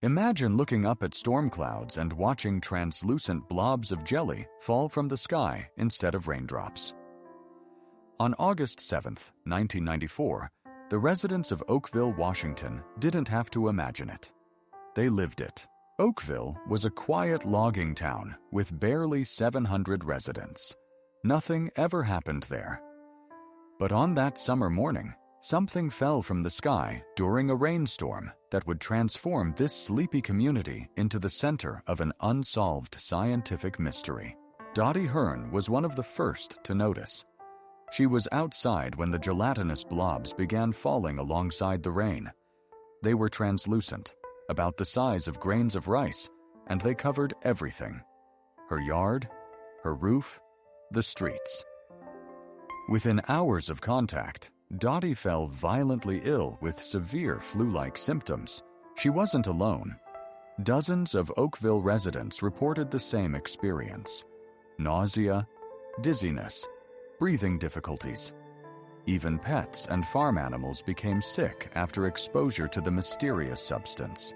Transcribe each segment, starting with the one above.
Imagine looking up at storm clouds and watching translucent blobs of jelly fall from the sky instead of raindrops. On August 7, 1994, the residents of Oakville, Washington didn't have to imagine it. They lived it. Oakville was a quiet logging town with barely 700 residents. Nothing ever happened there. But on that summer morning, something fell from the sky during a rainstorm that would transform this sleepy community into the center of an unsolved scientific mystery. Dottie Hearn was one of the first to notice. She was outside when the gelatinous blobs began falling alongside the rain. They were translucent, about the size of grains of rice, and they covered everything: her yard, her roof, the streets. Within hours of contact, Dottie fell violently ill with severe flu-like symptoms. She wasn't alone. Dozens of Oakville residents reported the same experience: nausea, dizziness, breathing difficulties. Even pets and farm animals became sick after exposure to the mysterious substance.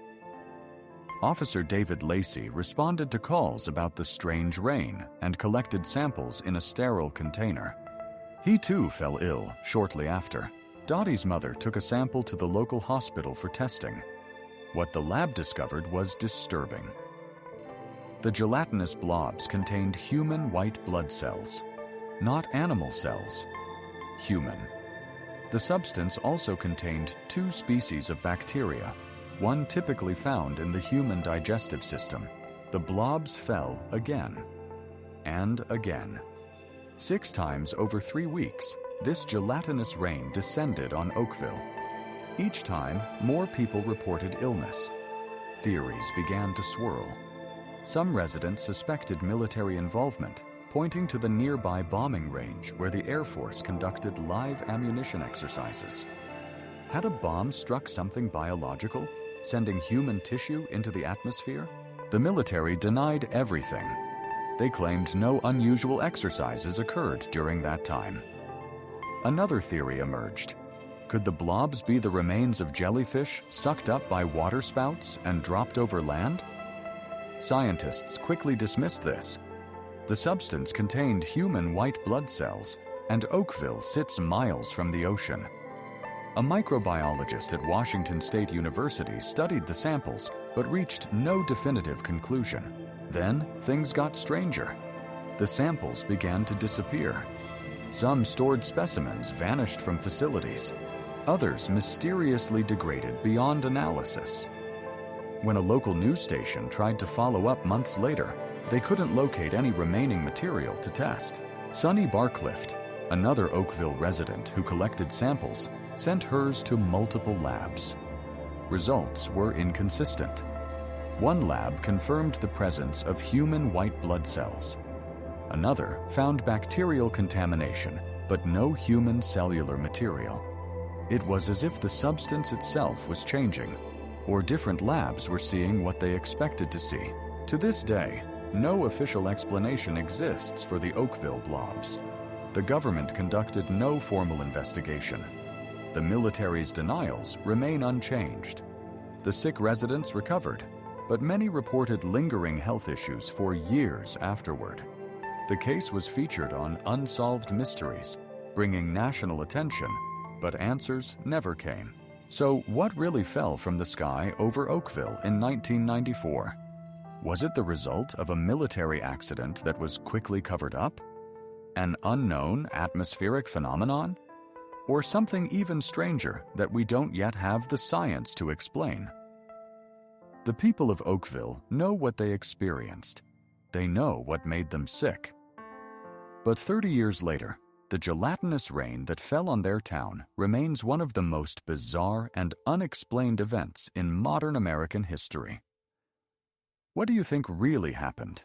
Officer David Lacey responded to calls about the strange rain and collected samples in a sterile container. He too fell ill shortly after. Dottie's mother took a sample to the local hospital for testing. What the lab discovered was disturbing. The gelatinous blobs contained human white blood cells, not animal cells. Human. The substance also contained 2 species of bacteria, one typically found in the human digestive system. The blobs fell again and again. 6 times over 3 weeks, this gelatinous rain descended on Oakville. Each time, more people reported illness. Theories began to swirl. Some residents suspected military involvement, pointing to the nearby bombing range where the Air Force conducted live ammunition exercises. Had a bomb struck something biological, sending human tissue into the atmosphere? The military denied everything. They claimed no unusual exercises occurred during that time. Another theory emerged. Could the blobs be the remains of jellyfish sucked up by waterspouts and dropped over land? Scientists quickly dismissed this. The substance contained human white blood cells, and Oakville sits miles from the ocean. A microbiologist at Washington State University studied the samples but reached no definitive conclusion. Then things got stranger. The samples began to disappear. Some stored specimens vanished from facilities. Others mysteriously degraded beyond analysis. When a local news station tried to follow up months later, they couldn't locate any remaining material to test. Sonny Barclift, another Oakville resident who collected samples, sent hers to multiple labs. Results were inconsistent. One lab confirmed the presence of human white blood cells. Another found bacterial contamination, but no human cellular material. It was as if the substance itself was changing, or different labs were seeing what they expected to see. To this day, no official explanation exists for the Oakville blobs. The government conducted no formal investigation. The military's denials remain unchanged. The sick residents recovered, but many reported lingering health issues for years afterward. The case was featured on Unsolved Mysteries, bringing national attention, but answers never came. So what really fell from the sky over Oakville in 1994? Was it the result of a military accident that was quickly covered up? An unknown atmospheric phenomenon? Or something even stranger that we don't yet have the science to explain? The people of Oakville know what they experienced. They know what made them sick. But 30 years later, the gelatinous rain that fell on their town remains one of the most bizarre and unexplained events in modern American history. What do you think really happened?